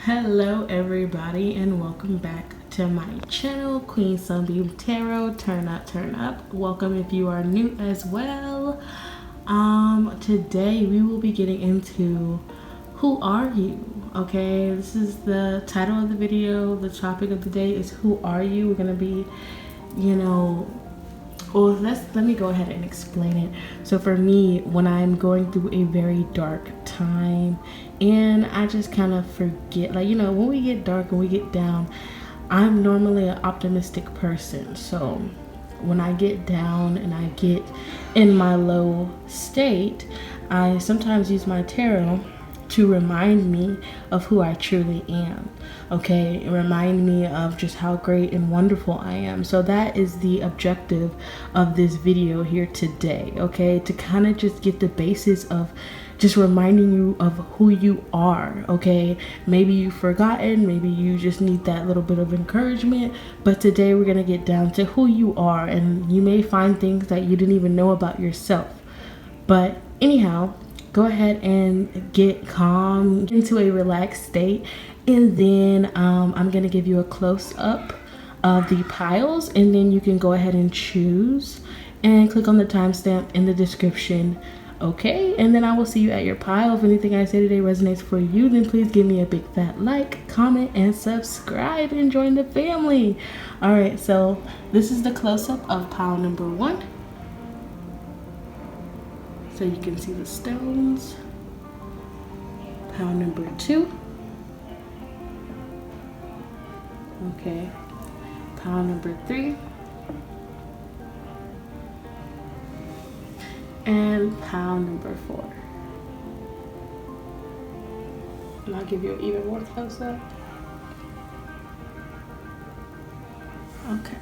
Hello everybody and welcome back to my channel, Queen Sunbeam Tarot. Turn up. Welcome if you are new as well. Today we will be getting into who are you? Okay, this is the title of the video. The topic of the day is who are you? We're gonna be, well, let me go ahead and explain it. So for me, when I'm going through a very dark time and I just kind of forget, when we get dark and we get down, I'm normally an optimistic person. So when I get down and I get in my low state, I sometimes use my tarot to remind me of who I truly am. Okay, remind me of just how great and wonderful I am. So that is the objective of this video here today. Okay, to kind of just get the basis of just reminding you of who you are. Okay, maybe you've forgotten, maybe you just need that little bit of encouragement, but today we're gonna get down to who you are, and you may find things that you didn't even know about yourself. But anyhow, go ahead and get calm, into a relaxed state, and then I'm gonna give you a close-up of the piles, and then you can go ahead and choose and click on the timestamp in the description. Okay, and then I will see you at your pile. If anything I say today resonates for you, then please give me a big fat like, comment, and subscribe and join the family. All right, so this is the close-up of pile number 1. So you can see the stones. Pile number 2. Okay. Pile number 3. And pile number 4. And I'll give you an even more close up. Okay.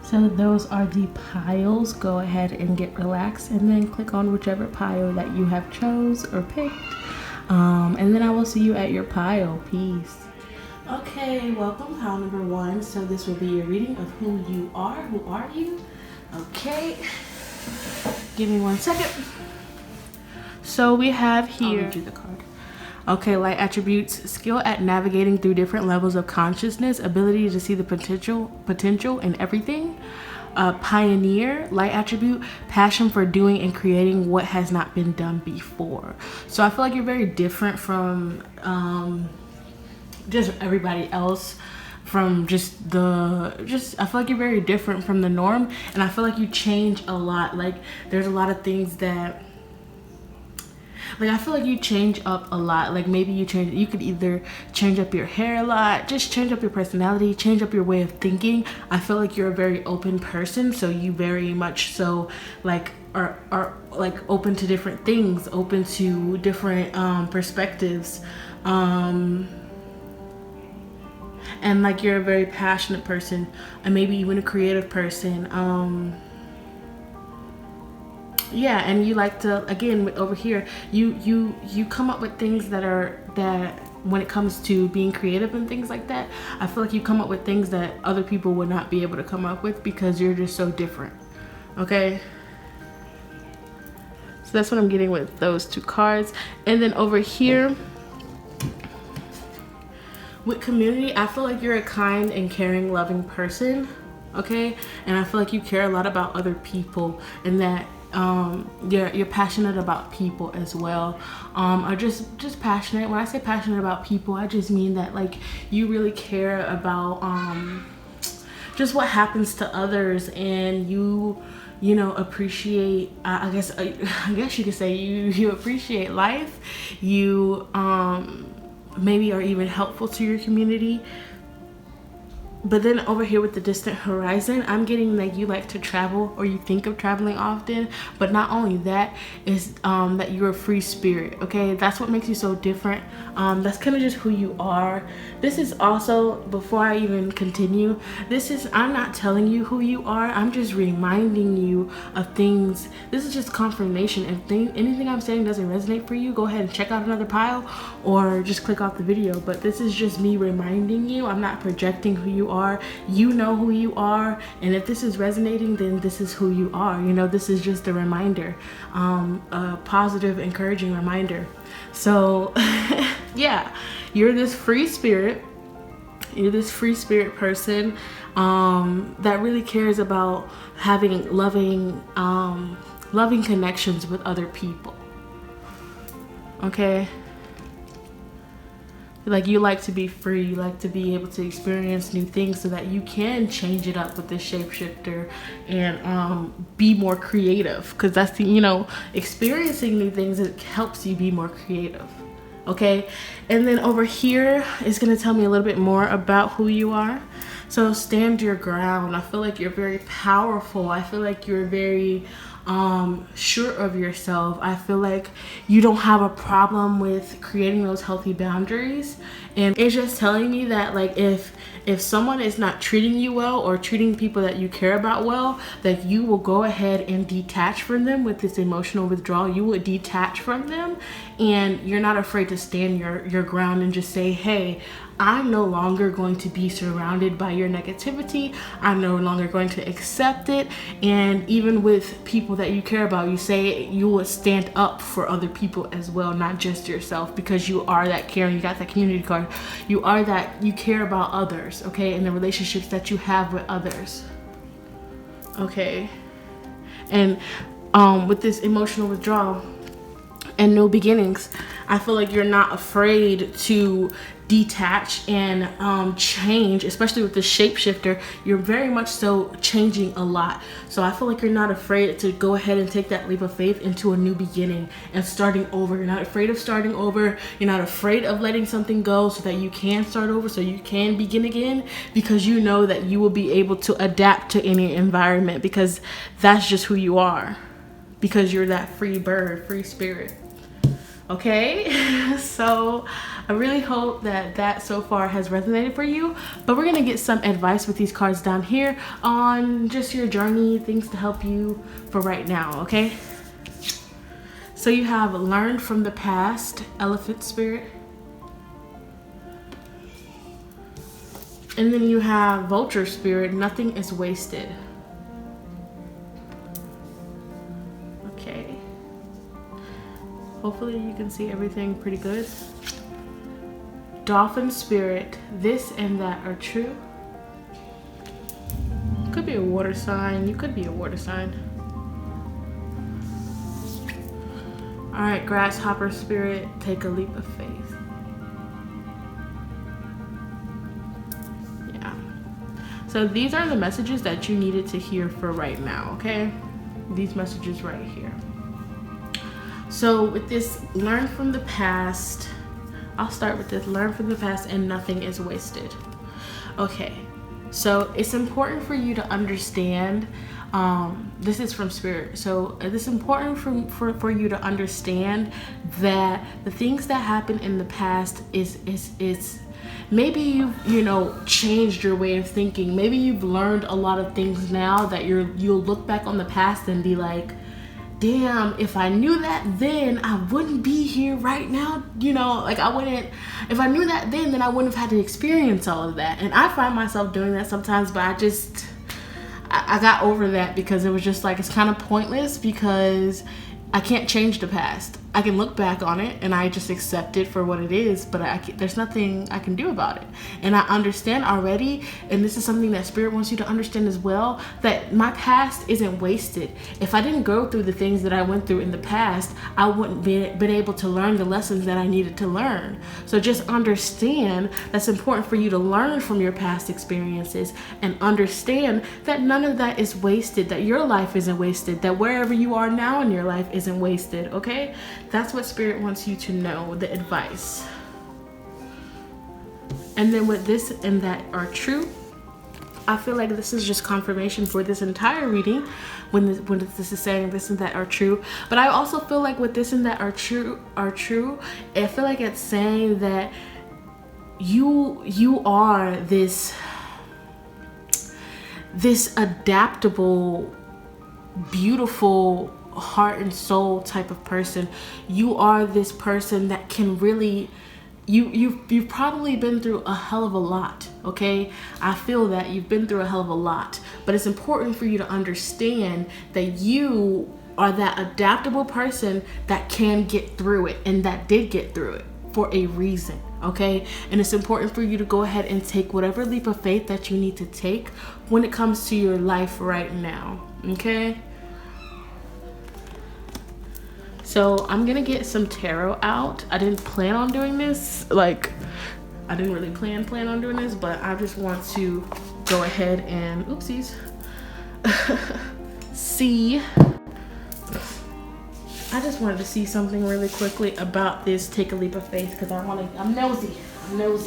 So those are the piles. Go ahead and get relaxed and then click on whichever pile that you have chose or picked. And then I will see you at your pile. Peace. Okay, welcome pile number 1. So this will be your reading of who you are. Who are you? Okay. Give me 1 second. So we have here. I'll read you the card. Okay, light attributes: skill at navigating through different levels of consciousness, ability to see the potential in everything. Pioneer, light attribute: passion for doing and creating what has not been done before. So I feel like you're very different from just everybody else. I feel like you're very different from the norm, and I feel like you change a lot. Like there's a lot of things that, I feel like you change up a lot. Like maybe you could either change up your hair a lot, just change up your personality, change up your way of thinking. I feel like you're a very open person, so you very much so are open to different things, open to different perspectives. And you're a very passionate person, and maybe even a creative person. Yeah, and you like to, again, over here, you come up with things that when it comes to being creative and things like that, I feel like you come up with things that other people would not be able to come up with because you're just so different. Okay, so that's what I'm getting with those 2 cards. And then over here with community, I feel like you're a kind and caring, loving person. Okay, and I feel like you care a lot about other people, and that you're passionate about people as well, or just passionate. When I say passionate about people, I just mean that you really care about just what happens to others, and you appreciate, I guess you could say you appreciate life. You maybe are even helpful to your community. But then over here with the distant horizon, I'm getting you like to travel, or you think of traveling often. But not only that, is that you're a free spirit. Okay, that's what makes you so different. That's kind of just who you are. This is also, before I even continue, I'm not telling you who you are, I'm just reminding you of things. This is just confirmation. If anything I'm saying doesn't resonate for you, go ahead and check out another pile or just click off the video. But this is just me reminding you. I'm not projecting who you are. You know who you are, and if this is resonating, then this is who you are. This is just a reminder, a positive, encouraging reminder. So yeah, you're this free spirit. You're this free spirit person that really cares about having loving connections with other people. Okay? Like, you like to be free, you like to be able to experience new things so that you can change it up with this shapeshifter and be more creative, because that's the, you know, experiencing new things, it helps you be more creative. Okay, and then over here is going to tell me a little bit more about who you are. So stand your ground. I feel like you're very powerful. I feel like you're very sure of yourself. I feel like you don't have a problem with creating those healthy boundaries. And it's just telling me that, like, if someone is not treating you well or treating people that you care about well, that you will go ahead and detach from them with this emotional withdrawal. You would detach from them, and you're not afraid to stand your ground and just say, hey, I'm no longer going to be surrounded by your negativity. I'm no longer going to accept it. And even with people that you care about, you say you will stand up for other people as well, not just yourself, because you are that caring. You got that community card. You are that, you care about others, okay, and the relationships that you have with others. Okay. And with this emotional withdrawal and new beginnings, I feel like you're not afraid to detach and change, especially with the shapeshifter. You're very much so changing a lot. So I feel like you're not afraid to go ahead and take that leap of faith into a new beginning and starting over. You're not afraid of starting over. You're not afraid of letting something go so that you can start over, so you can begin again, because you know that you will be able to adapt to any environment, because that's just who you are, because you're that free bird, free spirit. Okay, so I really hope that so far has resonated for you, but we're gonna get some advice with these cards down here on just your journey, things to help you for right now. Okay, so you have learned from the past, Elephant Spirit, and then you have Vulture Spirit, nothing is wasted. Okay, hopefully you can see everything pretty good. Dolphin Spirit, this and that are true. Could be a water sign. You could be a water sign. All right, Grasshopper Spirit, take a leap of faith. Yeah. So these are the messages that you needed to hear for right now, okay? These messages right here. So with this, learn from the past. I'll start with this, learn from the past and nothing is wasted. Okay, so it's important for you to understand, this is from Spirit, so it's important for you to understand that the things that happened in the past is maybe you've changed your way of thinking. Maybe you've learned a lot of things now that you'll look back on the past and be like, damn, if I knew that then, I wouldn't be here right now. Like if I knew that then I wouldn't have had to experience all of that. And I find myself doing that sometimes, but I got over that, because it was just like, it's kind of pointless, because I can't change the past. I can look back on it and I just accept it for what it is, but there's nothing I can do about it. And I understand already, and this is something that Spirit wants you to understand as well, that my past isn't wasted. If I didn't go through the things that I went through in the past, I wouldn't been able to learn the lessons that I needed to learn. So just understand that's important for you to learn from your past experiences, and understand that none of that is wasted, that your life isn't wasted, that wherever you are now in your life isn't wasted, okay? That's what Spirit wants you to know, the advice. And then with this and that are true, I feel like this is just confirmation for this entire reading when this is saying this and that are true. But I also feel like with this and that are true, I feel like it's saying that you are this adaptable, beautiful, heart and soul type of person. You are this person that can really, you've probably been through a hell of a lot, okay? I feel that you've been through a hell of a lot, but it's important for you to understand that you are that adaptable person that can get through it, and that did get through it for a reason, okay? And it's important for you to go ahead and take whatever leap of faith that you need to take when it comes to your life right now, okay? So I'm gonna get some tarot out. I didn't plan on doing this. Like, I didn't really plan on doing this, but I just want to go ahead and, oopsies, see. I just wanted to see something really quickly about this take a leap of faith, because I'm nosy. This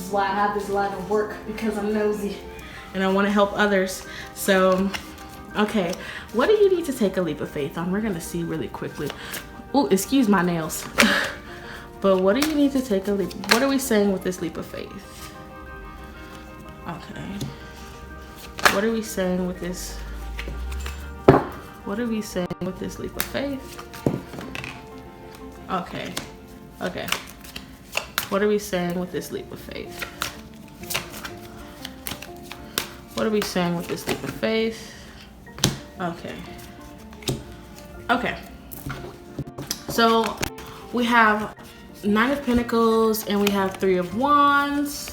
is why I have this line of work, because I'm nosy and I want to help others. So, okay, what do you need to take a leap of faith on? We're gonna see really quickly. Oh, excuse my nails. But what do you need to take a leap? What are we saying with this leap of faith? Okay. What are we saying with this? What are we saying with this leap of faith? Okay. Okay. What are we saying with this leap of faith? What are we saying with this leap of faith? Okay. Okay. So we have 9 of Pentacles and we have 3 of Wands.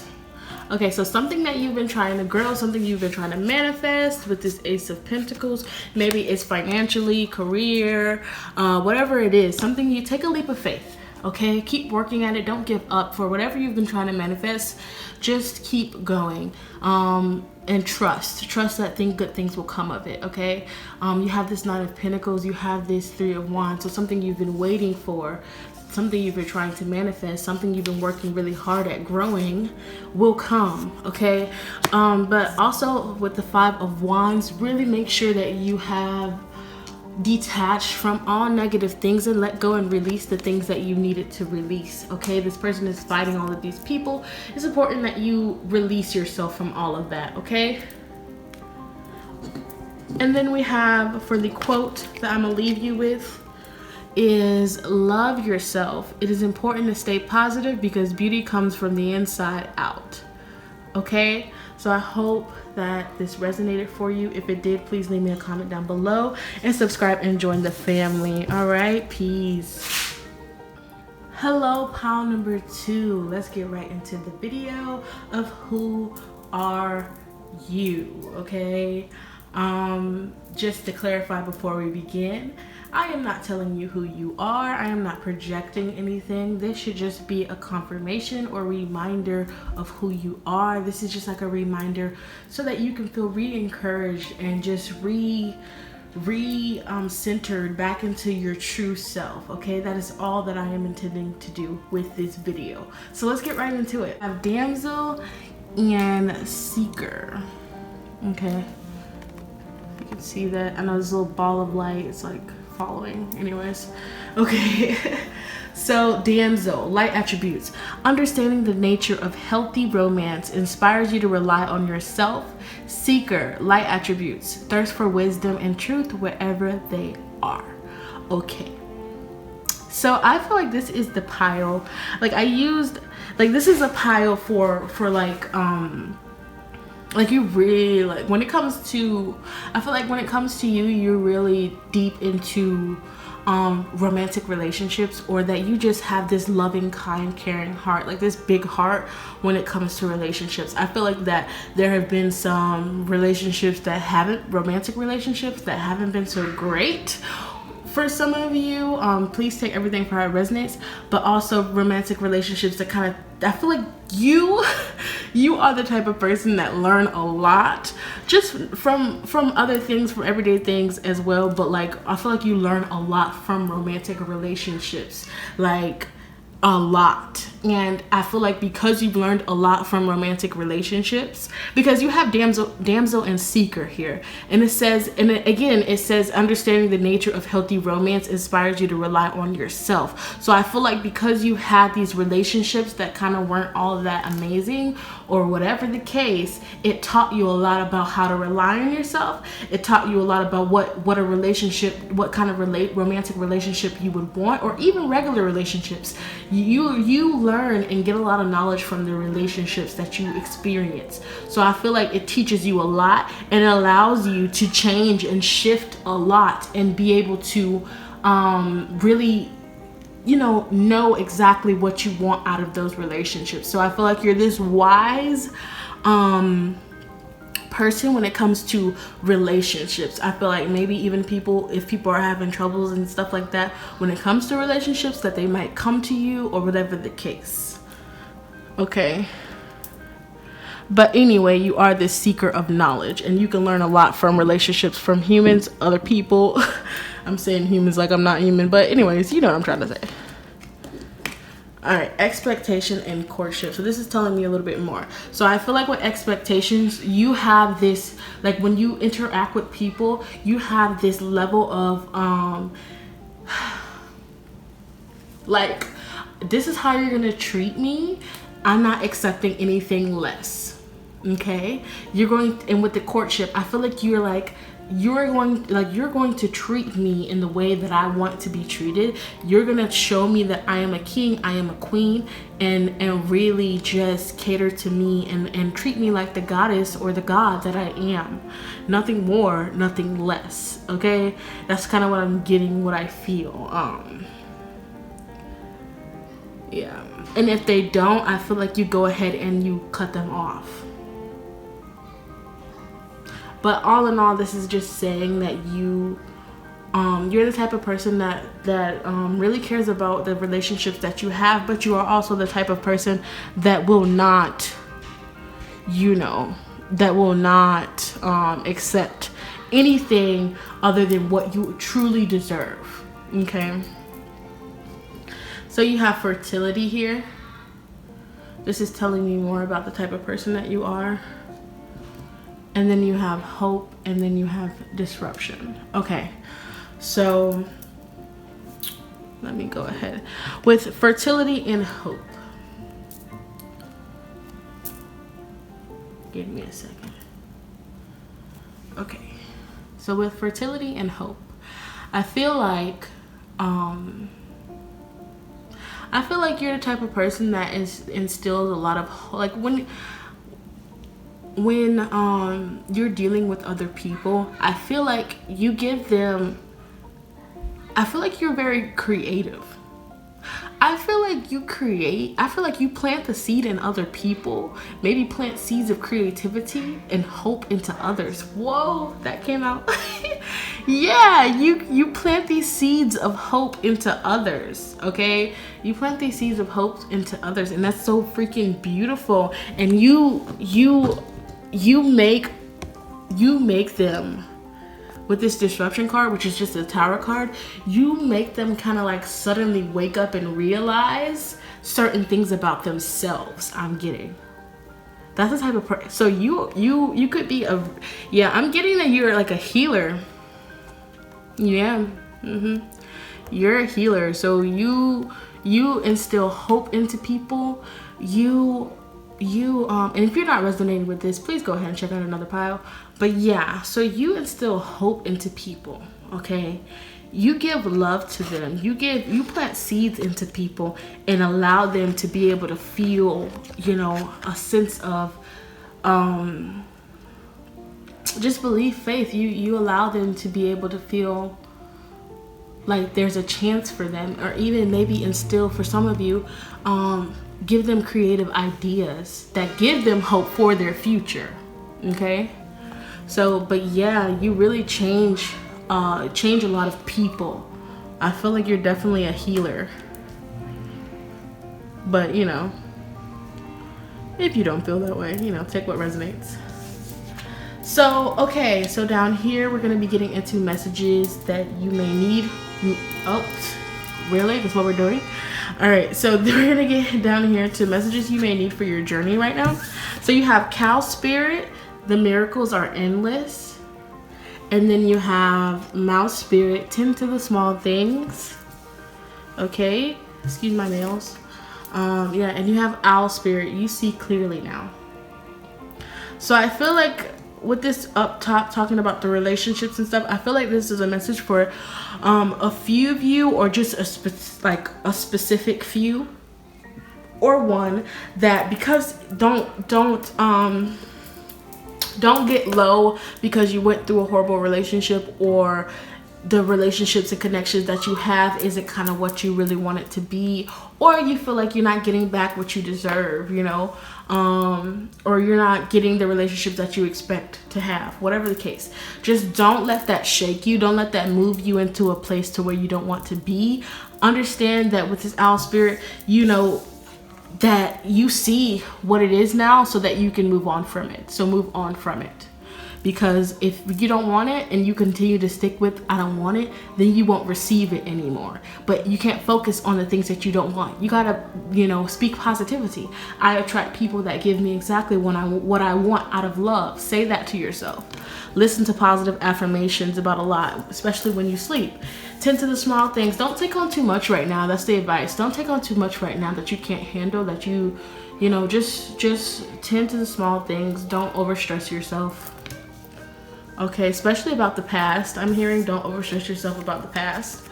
Okay, so something that you've been trying to grow, something you've been trying to manifest with this Ace of Pentacles. Maybe it's financially, career, whatever it is. Something, you take a leap of faith, okay? Keep working at it. Don't give up. For whatever you've been trying to manifest, just keep going. And trust that good things will come of it, okay? You have this 9 of Pentacles. You have this 3 of Wands. So something you've been waiting for, something you've been trying to manifest, something you've been working really hard at growing will come, okay? But also with the 5 of Wands, really make sure that you have detached from all negative things and let go and release the things that you needed to release, okay? This person is fighting all of these people. It's important that you release yourself from all of that, okay? And then we have, for the quote that I'm gonna leave you with, is love yourself. It is important to stay positive because beauty comes from the inside out, okay? So I hope that this resonated for you. If it did, please leave me a comment down below and subscribe and join the family. All right, peace. Hello, pile number 2. Let's get right into the video of who are you, okay? Just to clarify before we begin, I am not telling you who you are. I am not projecting anything. This should just be a confirmation or reminder of who you are. This is just like a reminder so that you can feel re-encouraged and just centered back into your true self, okay? That is all that I am intending to do with this video. So let's get right into it. I have Damsel and Seeker, okay? You can see that. I know this little ball of light is like following. Anyways, okay. So Damsel, light attributes. Understanding the nature of healthy romance inspires you to rely on yourself. Seeker, light attributes. Thirst for wisdom and truth wherever they are. Okay. So I feel like this is the pile. Like I used, like this is a pile for like you really, like when it comes to, I feel like when it comes to you, you're really deep into romantic relationships, or that you just have this loving, kind, caring heart, like this big heart when it comes to relationships. I feel like that there have been some relationships that romantic relationships that haven't been so great for some of you. Please take everything for how it resonates, but also romantic relationships that kind of, I feel like you are the type of person that learn a lot just from other things, from everyday things as well. But like, I feel like you learn a lot from romantic relationships, like a lot. And I feel like because you've learned a lot from romantic relationships, because you have damsel and seeker here, and it says, and it says understanding the nature of healthy romance inspires you to rely on yourself. So I feel like because you had these relationships that kind of weren't all that amazing, or whatever the case, it taught you a lot about how to rely on yourself. It taught you a lot about what a relationship, what kind of romantic relationship you would want, or even regular relationships. You learn and get a lot of knowledge from the relationships that you experience. So I feel like it teaches you a lot and allows you to change and shift a lot and be able to really you know exactly what you want out of those relationships. So I feel like you're this wise person when it comes to relationships. I feel like maybe even if people are having troubles and stuff like that when it comes to relationships, that they might come to you or whatever the case. Okay. But anyway, you are this seeker of knowledge, and you can learn a lot from relationships, from humans, other people. I'm saying humans like I'm not human, but anyways, you know what I'm trying to say. All right, expectation and courtship. So this is telling me a little bit more. So I feel like with expectations, you have this, like when you interact with people, you have this level of like, this is how you're gonna treat me. I'm not accepting anything less. Okay, and with the courtship, I feel like you're going to treat me in the way that I want to be treated. You're gonna show me that I am a king, I am a queen, and really just cater to me and treat me like the goddess or the god that I am. Nothing more, nothing less. Okay, that's kind of what I'm getting, what I feel. Yeah, and if they don't, I feel like you go ahead and you cut them off. But all in all, this is just saying that you're the type of person that really cares about the relationships that you have, but you are also the type of person that will not, accept anything other than what you truly deserve. Okay. So you have fertility here. This is telling me more about the type of person that you are. And then you have hope, and then you have disruption. Okay, so let me go ahead with fertility and hope. Give me a second. Okay, so with fertility and hope, I feel like you're the type of person that instills a lot of, like, when you're dealing with other people, I feel like you're very creative. I feel like you plant the seed in other people, maybe plant seeds of creativity and hope into others. Whoa, that came out. Yeah, you plant these seeds of hope into others, okay? You plant these seeds of hope into others, and that's so freaking beautiful. And you make them, with this disruption card, which is just a tower card, you make them kind of like suddenly wake up and realize certain things about themselves. I'm getting that's the type of person. So you could be I'm getting that you're like a healer. Yeah. You're a healer. So you instill hope into people. And if you're not resonating with this, please go ahead and check out another pile. But yeah, so you instill hope into people, okay? You give love to them. You plant seeds into people and allow them to be able to feel, a sense of just belief, faith. You allow them to be able to feel like there's a chance for them, or even maybe instill for some of you, give them creative ideas that give them hope for their future. Okay, so but yeah, you really change a lot of people. I feel like you're definitely a healer, but if you don't feel that way, take what resonates. So okay, so down here we're going to be getting into messages that you may need. Oh, really? That's what we're doing? All right, so we're gonna get down here to messages you may need for your journey right now. So you have Cow Spirit, the miracles are endless. And then you have Mouse Spirit, tend to the small things. Okay, excuse my nails. And you have Owl Spirit, you see clearly now. So I feel like with this up top talking about the relationships and stuff, I feel like this is a message for a few of you, or just a specific few, or one that, because don't get low because you went through a horrible relationship, or the relationships and connections that you have isn't kind of what you really want it to be, or you feel like you're not getting back what you deserve, you know, or you're not getting the relationships that you expect to have, whatever the case. Just don't let that shake you. Don't let that move you into a place to where you don't want to be. Understand that with this owl spirit, you know that you see what it is now so that you can move on from it. So move on from it. Because if you don't want it and you continue to stick with I don't want it, then you won't receive it anymore. But you can't focus on the things that you don't want. You gotta, you know, speak positivity. I attract people that give me exactly what I want out of love. Say that to yourself. Listen to positive affirmations about a lot, especially when you sleep. Tend to the small things. Don't take on too much right now. That's the advice. Don't take on too much right now that you can't handle, that you know, just tend to the small things. Don't overstress yourself. Okay, especially about the past. I'm hearing don't overstress yourself about the past.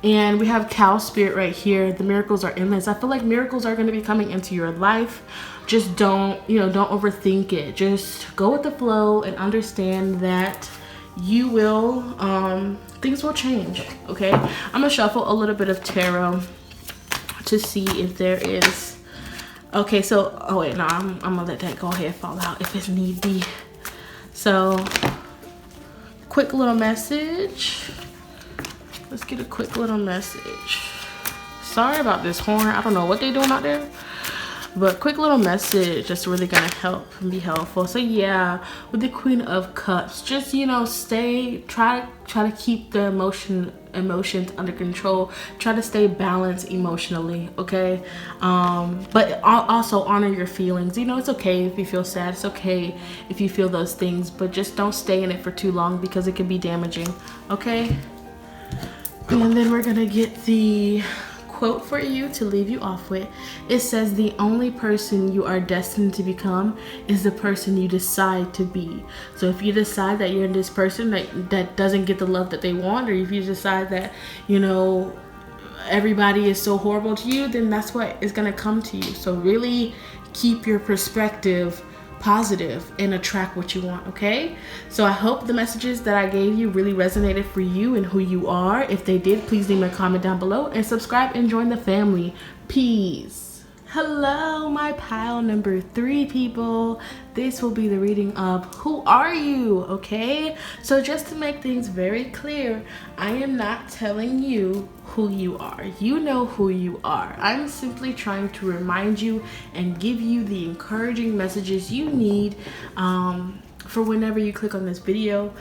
And we have cow spirit right here. The miracles are endless. I feel like miracles are going to be coming into your life. Just don't overthink it. Just go with the flow and understand that you will, things will change. Okay, I'm going to shuffle a little bit of tarot to see if there is. Okay, so, oh wait, no, I'm going to let that go ahead fall out if it's need be. So, quick little message. Let's get a quick little message. Sorry about this horn. I don't know what they're doing out there. But quick little message that's really gonna help and be helpful. So yeah, with the Queen of Cups, just, you know, try to keep the emotions under control. Try to stay balanced emotionally, okay? But also honor your feelings. You know, it's okay if you feel sad. It's okay if you feel those things, but just don't stay in it for too long because it can be damaging, okay? And then we're gonna get the quote for you to leave you off with. It says, the only person you are destined to become is the person you decide to be. So if you decide that you're this person that doesn't get the love that they want, or if you decide that, you know, everybody is so horrible to you, then that's what is going to come to you. So really keep your perspective positive and attract what you want, okay? So I hope the messages that I gave you really resonated for you and who you are. If they did, please leave me a comment down below and subscribe and join the family. Peace. Hello, my pile number 3 people. This will be the reading of Who Are You? Okay, so just to make things very clear, I am not telling you who you are. You know who you are. I'm simply trying to remind you and give you the encouraging messages you need for whenever you click on this video.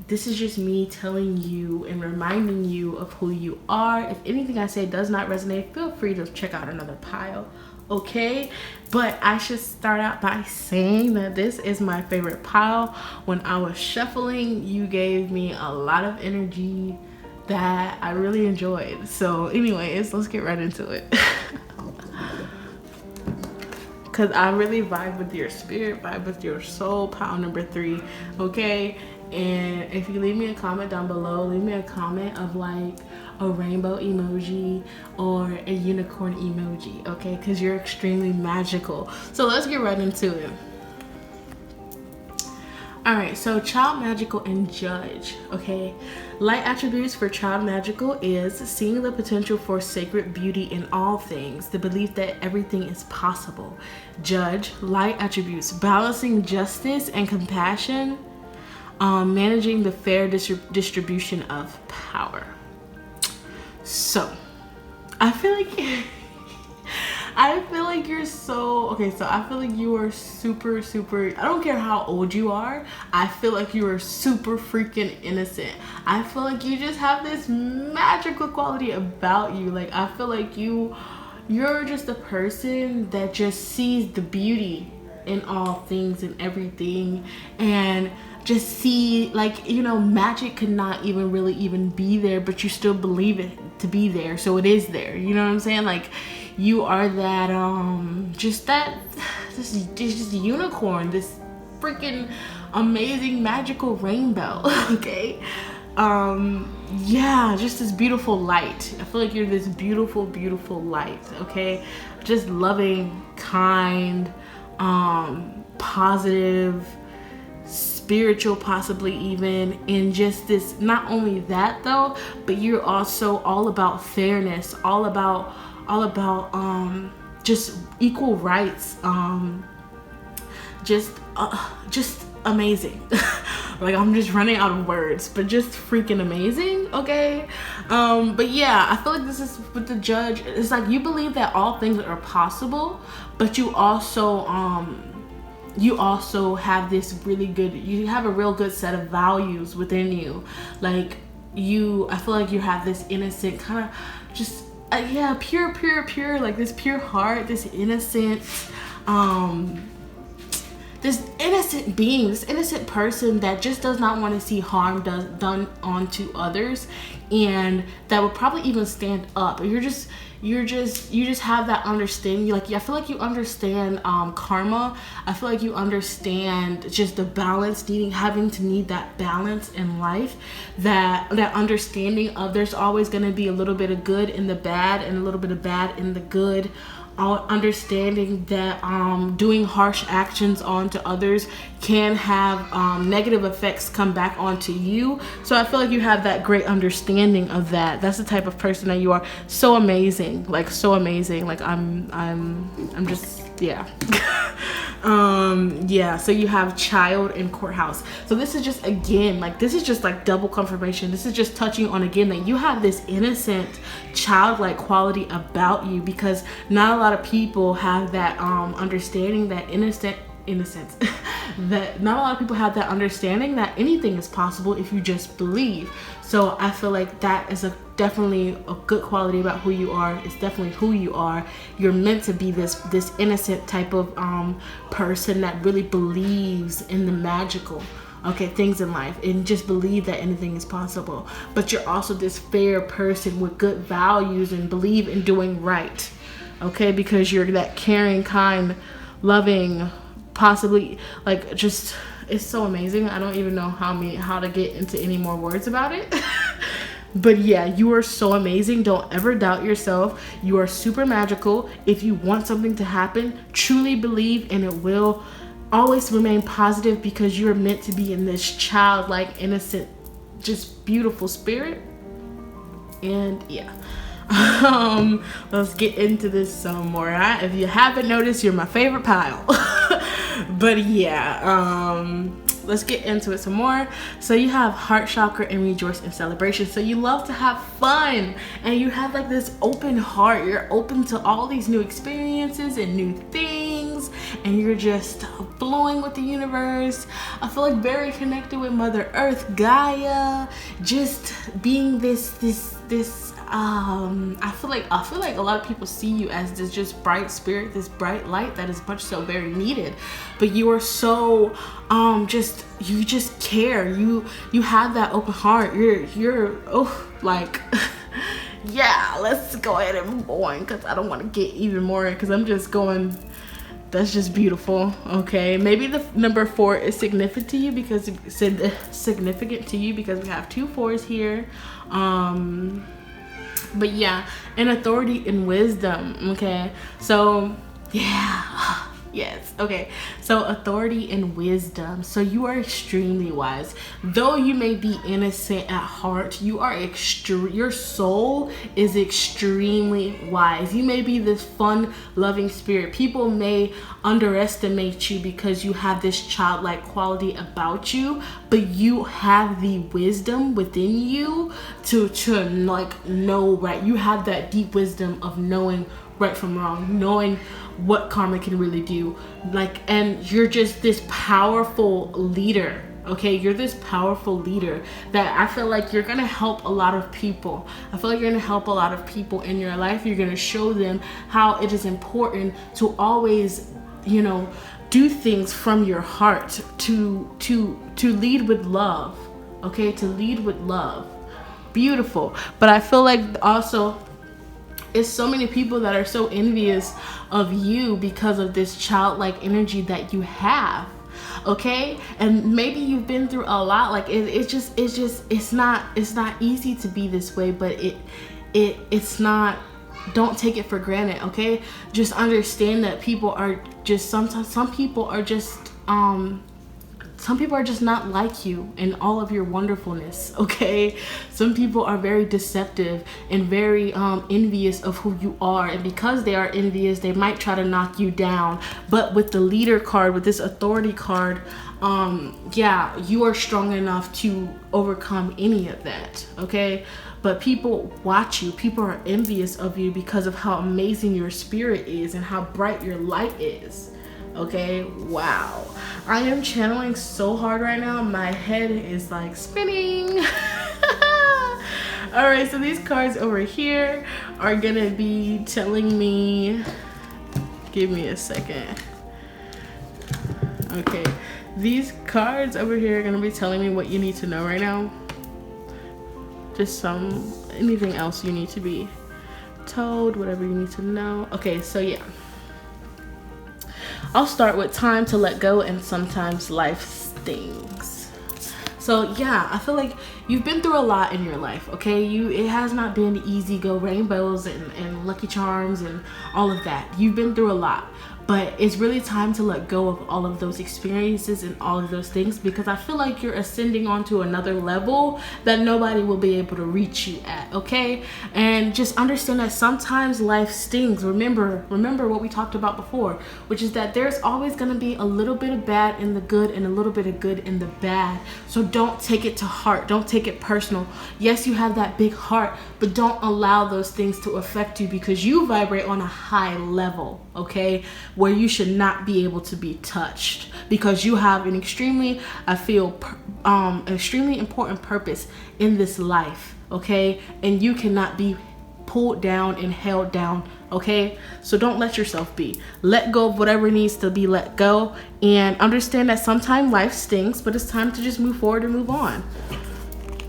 This is just me telling you and reminding you of who you are. If anything I say does not resonate, feel free to check out another pile, okay? But I should start out by saying that this is my favorite pile. When I was shuffling, you gave me a lot of energy that I really enjoyed. So anyways, let's get right into it. Because I really vibe with your spirit, vibe with your soul, pile number 3, okay? And if you leave me a comment down below, leave me a comment of like a rainbow emoji or a unicorn emoji, okay? Because you're extremely magical. So let's get right into it. All right, so child magical and judge, okay? Light attributes for child magical is seeing the potential for sacred beauty in all things, the belief that everything is possible. Judge, light attributes, balancing justice and compassion, managing the fair distribution of power. So, I feel like you're so, okay, so I feel like you are super, I don't care how old you are, I feel like you are super freaking innocent. I feel like you just have this magical quality about you. Like, I feel like you're just a person that just sees the beauty in all things and everything, and just see, like, you know, magic could not even really even be there, but you still believe it to be there, so it is there. You know what I'm saying? Like, you are that this unicorn, this freaking amazing magical rainbow. Okay, yeah, just this beautiful light. I feel like you're this beautiful light. Okay, just loving, kind, positive, spiritual, possibly even, and just this, not only that though, but you're also all about fairness, all about just equal rights, just amazing. Like, I'm just running out of words, but just freaking amazing. Okay. But yeah, I feel like this is with the Judge. It's like you believe that all things are possible, but you also have this really good, you have a real good set of values within you. Like I feel like you have this innocent kind of just pure, like this pure heart, this innocent being, this innocent person that just does not want to see harm done onto others, and that would probably even stand up. You just have that understanding. I feel like you understand karma. I feel like you understand just the balance, having to need that balance in life, that understanding of there's always going to be a little bit of good in the bad and a little bit of bad in the good. Understanding that doing harsh actions onto others can have negative effects come back onto you. So I feel like you have that great understanding of that. That's the type of person that you are. So amazing, like so amazing. Like I'm just, yeah. So you have Child and Courthouse. So this is just, again, like this is just like double confirmation. This is just touching on, again, that you have this innocent childlike quality about you, because not a lot of people have that understanding, that innocence that not a lot of people have that understanding that anything is possible if you just believe. So I feel like that is definitely a good quality about who you are. It's definitely who you are. You're meant to be this innocent type of person that really believes in the magical, things in life, and just believe that anything is possible. But you're also this fair person with good values and believe in doing right, because you're that caring, kind, loving, possibly, like, just, it's so amazing. I don't even know how to get into any more words about it. But yeah, you are so amazing. Don't ever doubt yourself. You are super magical. If you want something to happen, truly believe, and it will. Always remain positive, because you're meant to be in this childlike, innocent, just beautiful spirit. And yeah. Let's get into this some more. Right? If you haven't noticed, you're my favorite pile. But yeah, let's get into it some more. So you have Heart Chakra and Rejoice in Celebration. So you love to have fun, and you have like this open heart. You're open to all these new experiences and new things, and you're just flowing with the universe. I feel like very connected with Mother Earth, Gaia, just being this I feel like a lot of people see you as this just bright spirit, this bright light that is much so very needed. But you are so you just care. You have that open heart. You're like yeah, let's go ahead and move on, because I don't want to get even more, because I'm just going, that's just beautiful. Okay, maybe the number 4 is significant to you because we have 2 4s here. But yeah, and authority and wisdom. Okay, so yeah. Yes. Okay. So authority and wisdom. So you are extremely wise. Though you may be innocent at heart, you are your soul is extremely wise. You may be this fun, loving spirit. People may underestimate you because you have this childlike quality about you, but you have the wisdom within you to like know right. You have that deep wisdom of knowing right from wrong, knowing what karma can really do, like, and you're just this powerful leader. Okay, you're this powerful leader that I feel like you're gonna help a lot of people. I feel like you're gonna help a lot of people in your life. You're gonna show them how it is important to always, do things from your heart, to lead with love. Okay, to lead with love. Beautiful. But I feel like also it's so many people that are so envious of you because of this childlike energy that you have. Okay, and maybe you've been through a lot. Like it's not easy to be this way, but it's not. Don't take it for granted. Okay, just understand that people are just sometimes. Some people are just some people are just not like you in all of your wonderfulness, okay? Some people are very deceptive and very envious of who you are. And because they are envious, they might try to knock you down. But with the leader card, with this authority card, yeah, you are strong enough to overcome any of that, okay? But people watch you. People are envious of you because of how amazing your spirit is and how bright your light is. Okay, wow. I am channeling so hard right now. My head is like spinning. All right, so these cards over here are gonna be telling me, give me a second. Okay, these cards over here are gonna be telling me what you need to know right now. Just anything else you need to be told, whatever you need to know. Okay, so yeah. I'll start with time to let go and sometimes life stings. So yeah, I feel like you've been through a lot in your life, okay? It has not been easy go rainbows and Lucky Charms and all of that. You've been through a lot. But it's really time to let go of all of those experiences and all of those things, because I feel like you're ascending onto another level that nobody will be able to reach you at, okay? And just understand that sometimes life stings. Remember what we talked about before, which is that there's always going to be a little bit of bad in the good and a little bit of good in the bad. So don't take it to heart. Don't take it personal. Yes, you have that big heart, but don't allow those things to affect you, because you vibrate on a high level, okay? Where you should not be able to be touched, because you have an extremely important purpose in this life, okay? And you cannot be pulled down and held down, okay? So don't let yourself be. Let go of whatever needs to be let go, and understand that sometimes life stings, but it's time to just move forward and move on,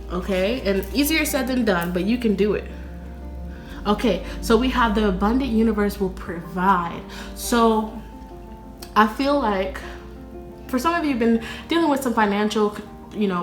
okay? And easier said than done, but you can do it. Okay, so we have the abundant universe will provide. So I feel like for some of you, you've been dealing with some financial,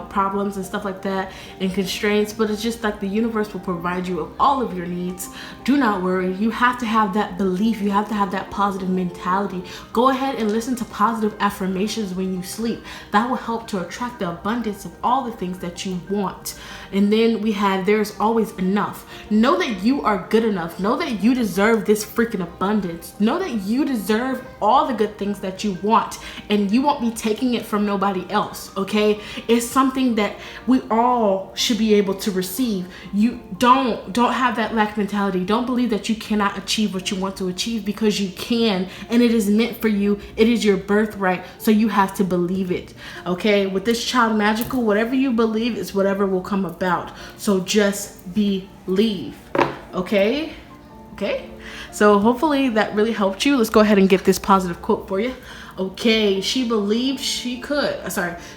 problems and stuff like that and constraints, but it's just like the universe will provide you with all of your needs. Do not worry. You have to have that belief. You have to have that positive mentality. Go ahead and listen to positive affirmations when you sleep. That will help to attract the abundance of all the things that you want. And then we have, there's always enough. Know that you are good enough. Know that you deserve this freaking abundance. Know that you deserve all the good things that you want, and you won't be taking it from nobody else, okay? It's something that we all should be able to receive. You don't have that lack mentality. Don't believe that you cannot achieve what you want to achieve, because you can, and it is meant for you. It is your birthright, so you have to believe it, okay? With this child magical, whatever you believe is whatever will come about. So just believe, okay? Okay, so hopefully that really helped you. Let's go ahead and get this positive quote for you. Okay, she believed she could.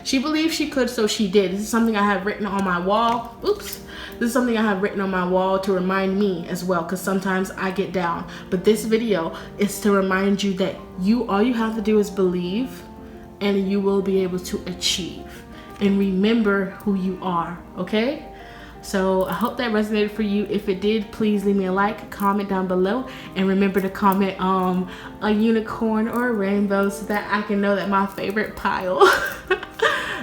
She believed she could, so she did. This is something I have written on my wall. Oops. This is something I have written on my wall to remind me as well, because sometimes I get down. But this video is to remind you that all you have to do is believe, and you will be able to achieve. And remember who you are, okay? So I hope that resonated for you. If it did, please leave me a like, comment down below, and remember to comment a unicorn or a rainbow so that I can know that my favorite pile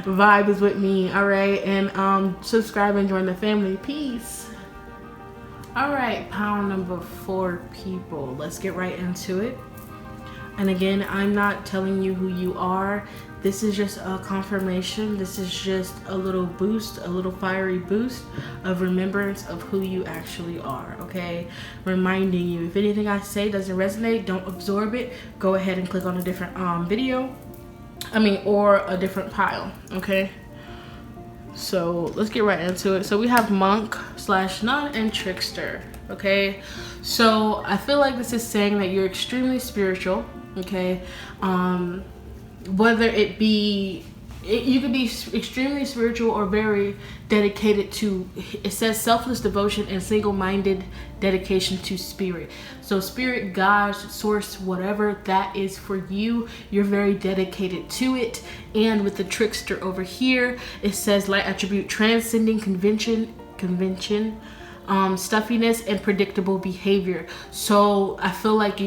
vibe is with me. All right, and subscribe and join the family. Peace. All right, pile number 4 people. Let's get right into it. And again, I'm not telling you who you are. This is just a confirmation. This is just a little boost, a little fiery boost of remembrance of who you actually are, okay? Reminding you, if anything I say doesn't resonate, don't absorb it. Go ahead and click on a different or a different pile, okay? So let's get right into it. So we have monk / nun and trickster, okay? So I feel like this is saying that you're extremely spiritual, okay? Whether it be, you could be extremely spiritual or very dedicated to, it says selfless devotion and single-minded dedication to spirit. So spirit, God, source, whatever that is for you, you're very dedicated to it. And with the trickster over here, it says light attribute transcending convention, stuffiness and predictable behavior. So I feel like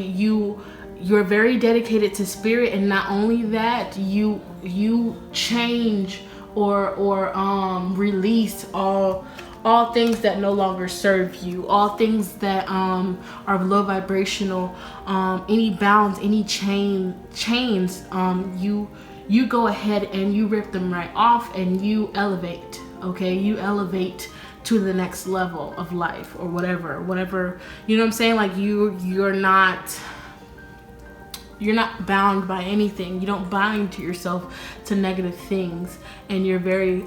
you're very dedicated to spirit, and not only that, you change or release all things that no longer serve you, all things that are low vibrational, any bounds, any chains, you go ahead and you rip them right off, and you elevate. Okay, you elevate to the next level of life, or whatever, you know what I'm saying? Like you're not bound by anything. You don't bind to yourself to negative things, and you're very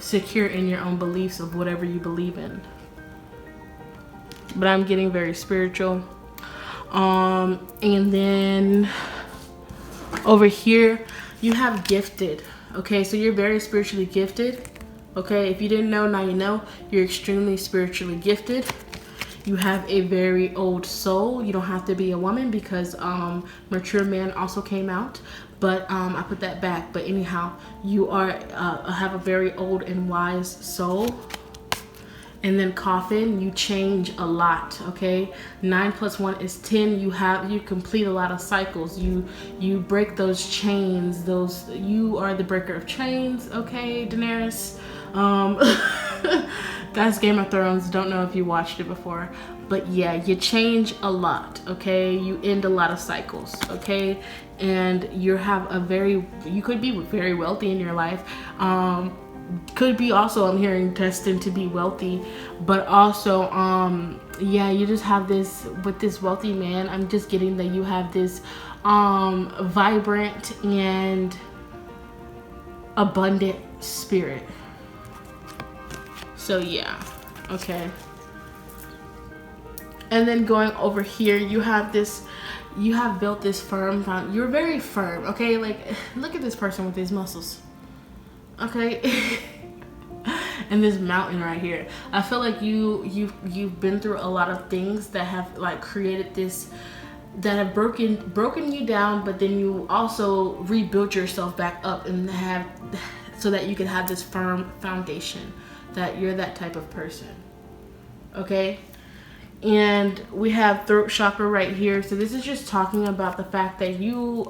secure in your own beliefs of whatever you believe in. But I'm getting very spiritual. And then over here you have gifted. Okay, so you're very spiritually gifted. Okay, if you didn't know, now you know. You're extremely spiritually gifted. You have a very old soul. You don't have to be a woman, because mature man also came out, but I put that back. But anyhow, you are have a very old and wise soul. And then coffin, you change a lot. Okay, 9 + 1 is 10. You complete a lot of cycles. You break those chains. You are the breaker of chains. Okay, Daenerys. That's Game of Thrones. Don't know if you watched it before, but yeah, you change a lot. Okay, you end a lot of cycles. Okay, and you could be very wealthy in your life. Could be also, I'm hearing, destined to be wealthy, but also yeah, you just have this with this wealthy man. I'm just getting that you have this vibrant and abundant spirit. So yeah, okay. And then going over here, you have built this firm foundation. You're very firm. Okay, like look at this person with these muscles. Okay. And this mountain right here. I feel like you've been through a lot of things that have like created this, that have broken you down, but then you also rebuilt yourself back up and have, so that you can have this firm foundation, that you're that type of person. Okay. And we have throat chakra right here. So this is just talking about the fact that you're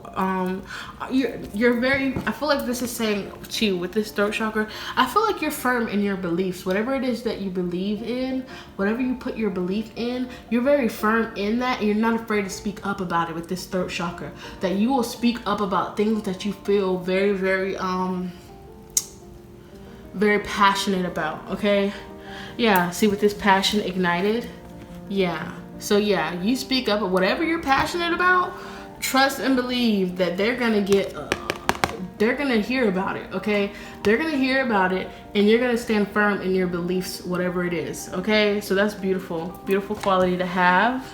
very, I feel like this is saying too, with this throat chakra, I feel like you're firm in your beliefs. Whatever it is that you believe in, whatever you put your belief in, you're very firm in that, and you're not afraid to speak up about it with this throat chakra. That you will speak up about things that you feel very, very very passionate about. Okay. Yeah, see, with this passion ignited. Yeah, so yeah, you speak up, whatever you're passionate about, trust and believe that they're gonna hear about it. Okay, they're gonna hear about it, and you're gonna stand firm in your beliefs, whatever it is. Okay, so that's beautiful quality to have.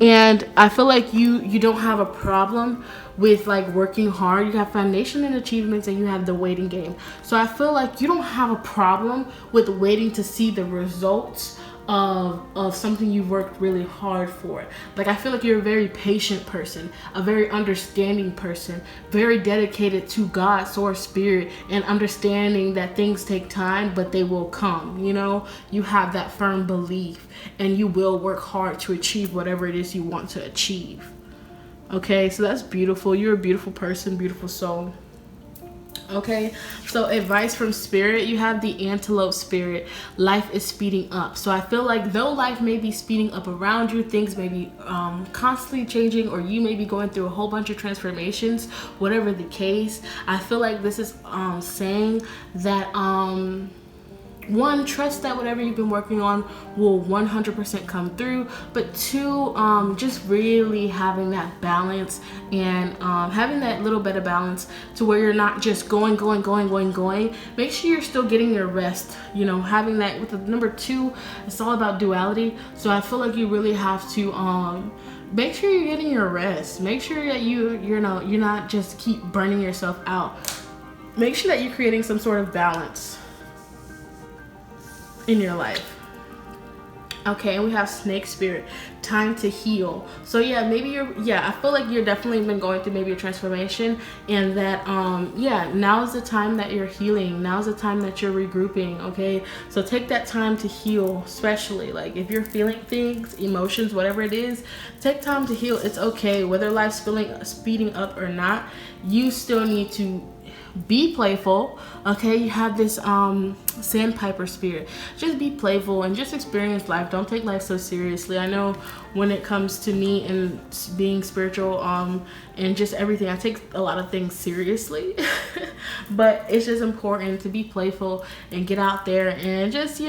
And I feel like you don't have a problem with like working hard. You have foundation and achievements, and you have the waiting game. So I feel like you don't have a problem with waiting to see the results of something you've worked really hard for. Like I feel like you're a very patient person, a very understanding person, very dedicated to God, source, spirit, and understanding that things take time, but they will come. You know, you have that firm belief, and you will work hard to achieve whatever it is you want to achieve. Okay, so that's beautiful. You're a beautiful person, beautiful soul. Okay, so advice from spirit, you have the antelope spirit. Life is speeding up. So I feel like though life may be speeding up around you, things may be constantly changing, or you may be going through a whole bunch of transformations, whatever the case, I feel like this is saying that one, trust that whatever you've been working on will 100% come through, but two, just really having that balance, and having that little bit of balance to where you're not just going. Make sure you're still getting your rest. You know, having that with the number 2, it's all about duality. So I feel like you really have to make sure you're getting your rest. Make sure that you're not just keep burning yourself out. Make sure that you're creating some sort of balance in your life. Okay, and we have snake spirit, time to heal. So yeah, maybe I feel like you're definitely been going through maybe a transformation, and that now's the time that you're healing. Now's the time that you're regrouping. Okay, so take that time to heal, especially like if you're feeling things, emotions, whatever it is, take time to heal. It's okay whether life's speeding up or not. You still need to be playful. Okay, you have this sandpiper spirit. Just be playful and just experience life. Don't take life so seriously. I know when it comes to me and being spiritual and just everything, I take a lot of things seriously. But it's just important to be playful and get out there and just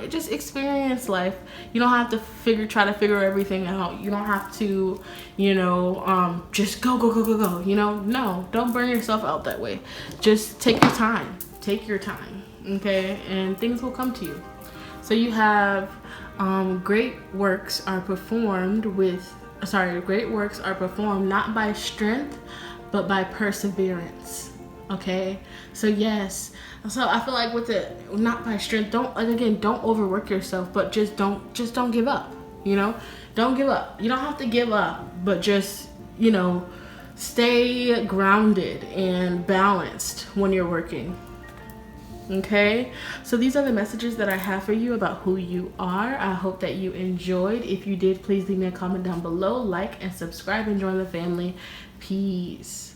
just experience life. You don't have to try to figure everything out. You don't have to just go. No, don't burn yourself out that way. Just take your time, okay, and things will come to you. So you have great works are performed not by strength but by perseverance. Okay, so yes, so I feel like with the not by strength, don't overwork yourself, but just don't give up. Don't give up. You don't have to give up, but just stay grounded and balanced when you're working. Okay, so these are the messages that I have for you about who you are. I hope that you enjoyed. If you did, please leave me a comment down below, like and subscribe, and join the family. Peace.